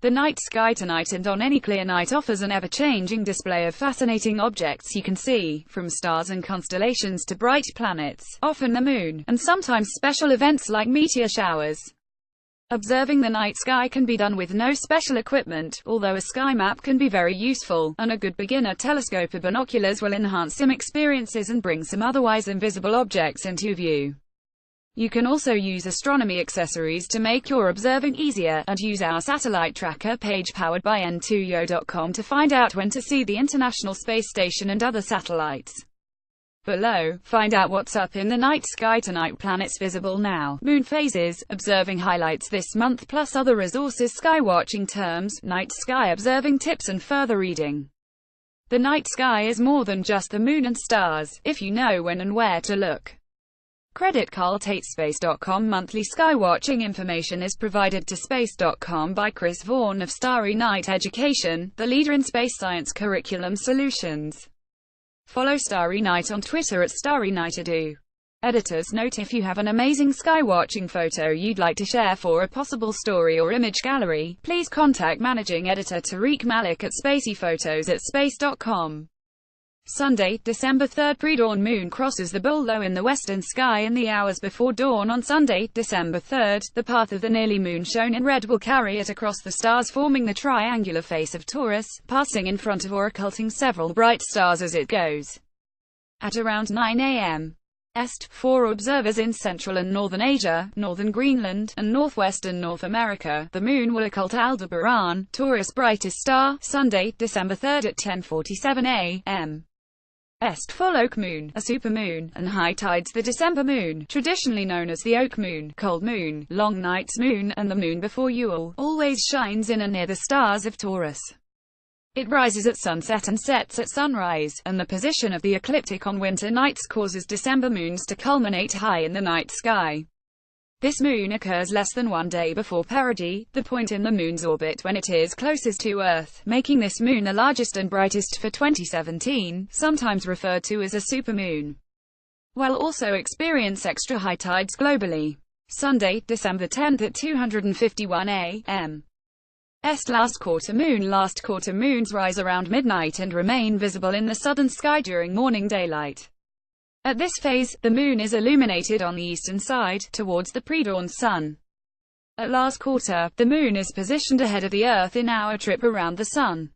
The night sky tonight and on any clear night offers an ever-changing display of fascinating objects you can see, from stars and constellations to bright planets, often the moon, and sometimes special events like meteor showers. Observing the night sky can be done with no special equipment, although a sky map can be very useful, and a good beginner telescope or binoculars will enhance some experiences and bring some otherwise invisible objects into view. You can also use astronomy accessories to make your observing easier, and use our satellite tracker page powered by n2yo.com to find out when to see the International Space Station and other satellites. Below, find out what's up in the night sky tonight. Planets visible now, moon phases, observing highlights this month plus other resources, sky watching terms, night sky observing tips and further reading. The night sky is more than just the moon and stars, if you know when and where to look. Credit CarlTateSpace.com. Monthly skywatching information is provided to Space.com by Chris Vaughan of Starry Night Education, the leader in space science curriculum solutions. Follow Starry Night on Twitter at Starry Night Edu. Editor's note: if you have an amazing skywatching photo you'd like to share for a possible story or image gallery, please contact Managing Editor Tariq Malik at spaceyphotos@space.com. Sunday, December 3rd. Pre-dawn moon crosses the bull low in the western sky in the hours before dawn on Sunday, December 3rd. The path of the nearly moon shown in red will carry it across the stars, forming the triangular face of Taurus, passing in front of or occulting several bright stars as it goes. At around 9 a.m. Est, for observers in Central and Northern Asia, Northern Greenland, and Northwestern North America, the moon will occult Aldebaran, Taurus' brightest star, Sunday, December 3rd at 10:47 a.m. Est, full oak moon, a supermoon, and high tides. The December moon, traditionally known as the oak moon, cold moon, long night's moon, and the moon before Yule, always shines in and near the stars of Taurus. It rises at sunset and sets at sunrise, and the position of the ecliptic on winter nights causes December moons to culminate high in the night sky. This moon occurs less than 1 day before perigee, the point in the moon's orbit when it is closest to Earth, making this moon the largest and brightest for 2017, sometimes referred to as a supermoon. We'll also experience extra high tides globally. Sunday, December 10th at 2:51 a.m. Est, last quarter moon. Last quarter moons rise around midnight and remain visible in the southern sky during morning daylight. At this phase, the moon is illuminated on the eastern side, towards the pre-dawn sun. At last quarter, the moon is positioned ahead of the Earth in our trip around the sun.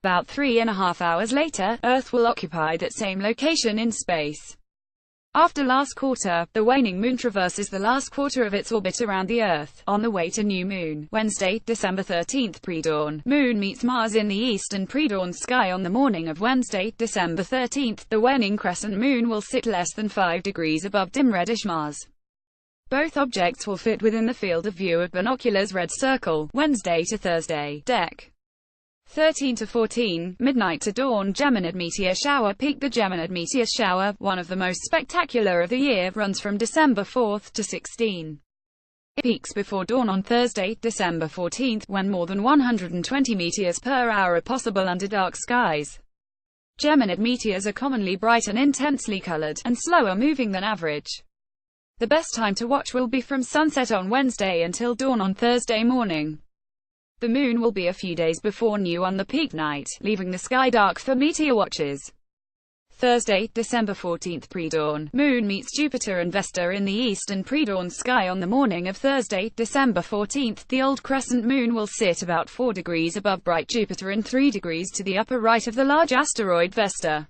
About 3.5 hours later, Earth will occupy that same location in space. After last quarter, the waning moon traverses the last quarter of its orbit around the Earth, on the way to new moon. Wednesday, December 13th. Pre-dawn moon meets Mars in the eastern pre-dawn sky on the morning of Wednesday, December 13th. The waning crescent moon will sit less than 5 degrees above dim reddish Mars. Both objects will fit within the field of view of binoculars. Red circle, Wednesday to Thursday. Dec. 13 to 14, midnight to dawn. Geminid meteor shower peak. The Geminid meteor shower, one of the most spectacular of the year, runs from December 4th to 16. It peaks before dawn on Thursday, December 14th, when more than 120 meteors per hour are possible under dark skies. Geminid meteors are commonly bright and intensely colored, and slower moving than average. The best time to watch will be from sunset on Wednesday until dawn on Thursday morning. The moon will be a few days before new on the peak night, leaving the sky dark for meteor watchers. Thursday, December 14th. Pre-dawn moon meets Jupiter and Vesta in the eastern pre-dawn sky on the morning of Thursday, December 14th. The old crescent moon will sit about 4 degrees above bright Jupiter and 3 degrees to the upper right of the large asteroid Vesta.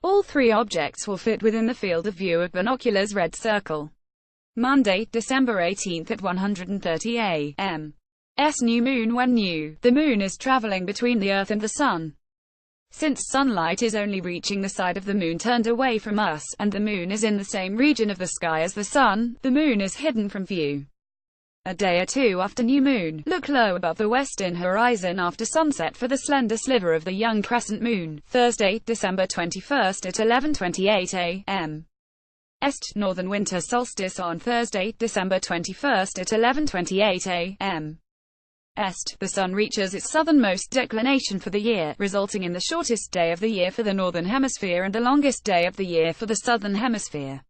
All three objects will fit within the field of view of binoculars. Red circle. Monday, December 18th at 1:30 a.m. S new moon. When new, the moon is traveling between the Earth and the Sun. Since sunlight is only reaching the side of the moon turned away from us, and the moon is in the same region of the sky as the Sun, the moon is hidden from view. A day or two after new moon, look low above the western horizon after sunset for the slender sliver of the young crescent moon. Thursday, December 21st at 11:28 a.m. Est, northern winter solstice on Thursday, December 21st at 11:28 a.m. Est, the sun reaches its southernmost declination for the year, resulting in the shortest day of the year for the northern hemisphere and the longest day of the year for the southern hemisphere.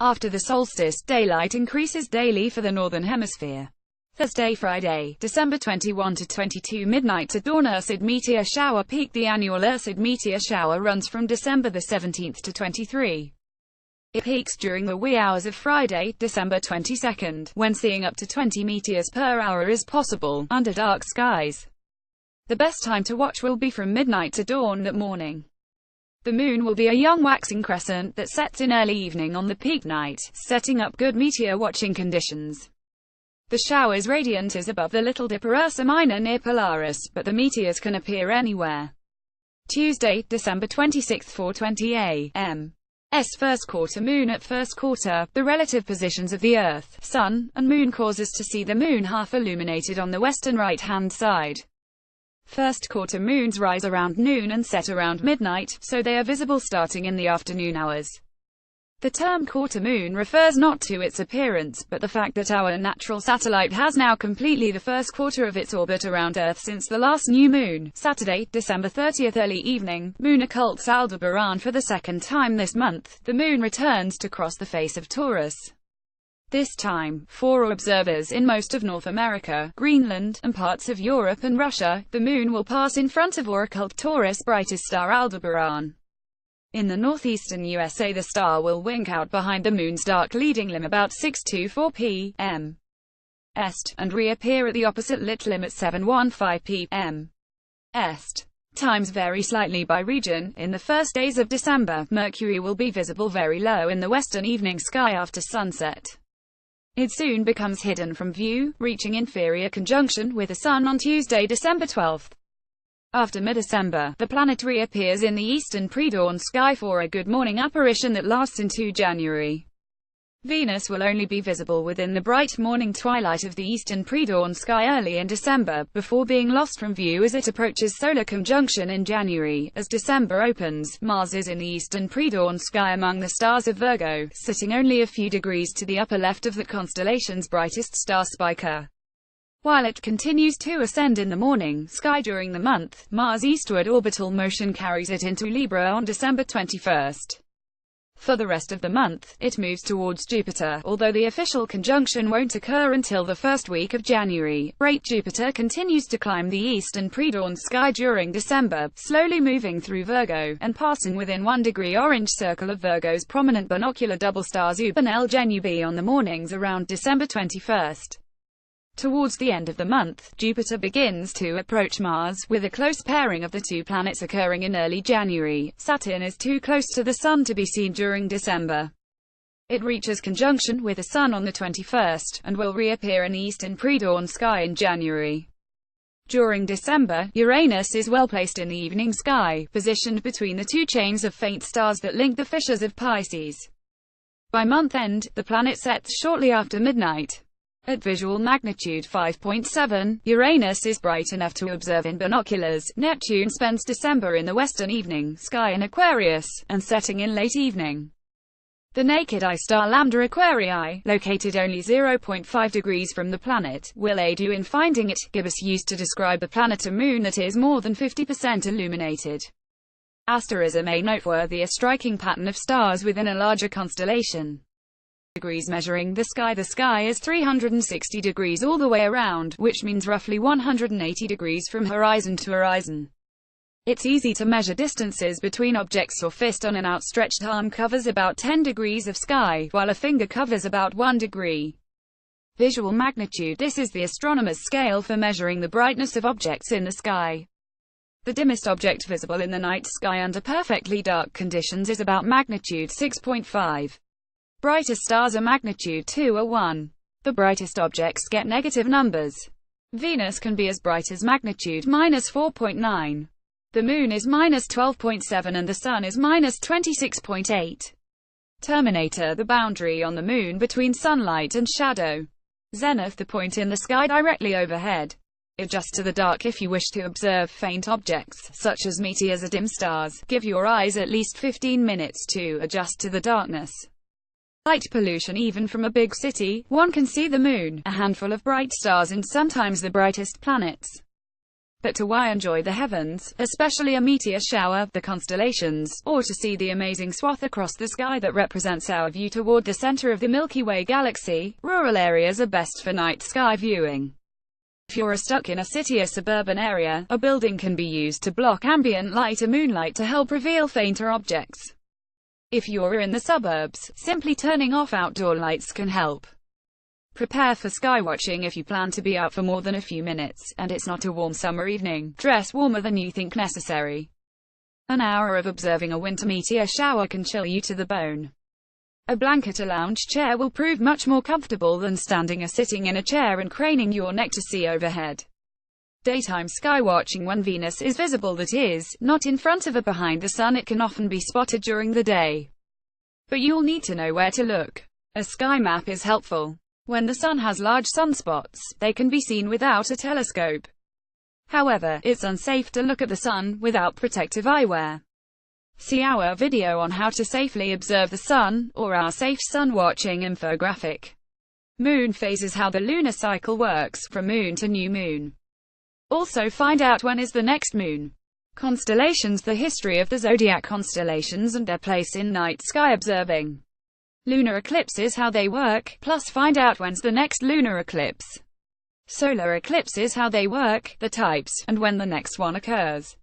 After the solstice, daylight increases daily for the northern hemisphere. Thursday, Friday, December 21 to 22 midnight to dawn. Ursid meteor shower peak. The annual Ursid meteor shower runs from December the 17th to 23. It peaks during the wee hours of Friday, December 22nd, when seeing up to 20 meteors per hour is possible, under dark skies. The best time to watch will be from midnight to dawn that morning. The moon will be a young waxing crescent that sets in early evening on the peak night, setting up good meteor watching conditions. The shower's radiant is above the Little Dipper Ursa Minor near Polaris, but the meteors can appear anywhere. Tuesday, December 26, 4:20 a.m. First quarter moon. At first quarter, the relative positions of the Earth, Sun, and Moon cause us to see the moon half illuminated on the western right-hand side. First quarter moons rise around noon and set around midnight, so they are visible starting in the afternoon hours. The term quarter moon refers not to its appearance, but the fact that our natural satellite has now completely the first quarter of its orbit around Earth since the last new moon. Saturday, December 30th early evening, moon occults Aldebaran for the second time this month. The moon returns to cross the face of Taurus. This time, for observers in most of North America, Greenland, and parts of Europe and Russia, the moon will pass in front of or occult Taurus' brightest star Aldebaran. In the northeastern USA, the star will wink out behind the moon's dark leading limb about 6:24 p.m. Est, and reappear at the opposite lit limb at 7:15 p.m. Est. Times vary slightly by region. In the first days of December, Mercury will be visible very low in the western evening sky after sunset. It soon becomes hidden from view, reaching inferior conjunction with the Sun on Tuesday, December 12th. After mid-December, the planet reappears in the eastern pre-dawn sky for a good morning apparition that lasts into January. Venus will only be visible within the bright morning twilight of the eastern pre-dawn sky early in December, before being lost from view as it approaches solar conjunction in January. As December opens, Mars is in the eastern pre-dawn sky among the stars of Virgo, sitting only a few degrees to the upper left of the constellation's brightest star Spica. While it continues to ascend in the morning sky during the month, Mars' eastward orbital motion carries it into Libra on December 21st. For the rest of the month, it moves towards Jupiter, although the official conjunction won't occur until the first week of January. Great Jupiter continues to climb the eastern pre-dawn sky during December, slowly moving through Virgo, and passing within 1 degree orange circle of Virgo's prominent binocular double star Zub and L Genubi on the mornings around December 21st. Towards the end of the month, Jupiter begins to approach Mars, with a close pairing of the two planets occurring in early January. Saturn is too close to the Sun to be seen during December. It reaches conjunction with the Sun on the 21st, and will reappear in the eastern pre-dawn sky in January. During December, Uranus is well placed in the evening sky, positioned between the two chains of faint stars that link the fissures of Pisces. By month end, the planet sets shortly after midnight. At visual magnitude 5.7, Uranus is bright enough to observe in binoculars. Neptune spends December in the western evening sky in Aquarius, and setting in late evening. The naked eye star Lambda Aquarii, located only 0.5 degrees from the planet, will aid you in finding it. Gibbous used to describe the planet a moon that is more than 50% illuminated. Asterism, a noteworthy striking pattern of stars within a larger constellation. Degrees measuring the sky. The sky is 360 degrees all the way around, which means roughly 180 degrees from horizon to horizon. It's easy to measure distances between objects. Your fist on an outstretched arm covers about 10 degrees of sky, while a finger covers about 1 degree. Visual magnitude. This is the astronomer's scale for measuring the brightness of objects in the sky. The dimmest object visible in the night sky under perfectly dark conditions is about magnitude 6.5. Brightest stars are magnitude 2 or 1. The brightest objects get negative numbers. Venus can be as bright as magnitude -4.9. The Moon is -12.7 and the Sun is -26.8. Terminator, the boundary on the Moon between sunlight and shadow. Zenith, the point in the sky directly overhead. Adjust to the dark if you wish to observe faint objects, such as meteors or dim stars. Give your eyes at least 15 minutes to adjust to the darkness. Light pollution. Even from a big city, one can see the Moon, a handful of bright stars and sometimes the brightest planets. But to why enjoy the heavens, especially a meteor shower, the constellations, or to see the amazing swath across the sky that represents our view toward the center of the Milky Way galaxy, rural areas are best for night sky viewing. If you're stuck in a city or suburban area, a building can be used to block ambient light or moonlight to help reveal fainter objects. If you're in the suburbs, simply turning off outdoor lights can help. Prepare for skywatching if you plan to be out for more than a few minutes, and it's not a warm summer evening. Dress warmer than you think necessary. An hour of observing a winter meteor shower can chill you to the bone. A blanket or lounge chair will prove much more comfortable than standing or sitting in a chair and craning your neck to see overhead. Daytime skywatching when Venus is visible, that is, not in front of or behind the sun. It can often be spotted during the day, but you'll need to know where to look. A sky map is helpful. When the sun has large sunspots, they can be seen without a telescope. However, it's unsafe to look at the sun without protective eyewear. See our video on how to safely observe the sun, or our safe sun watching infographic. Moon phases, how the lunar cycle works, from moon to new moon. Also find out when is the next moon. Constellations, the history of the zodiac constellations and their place in night sky observing. Lunar eclipses, how they work, plus find out when's the next lunar eclipse. Solar eclipses, how they work, the types, and when the next one occurs.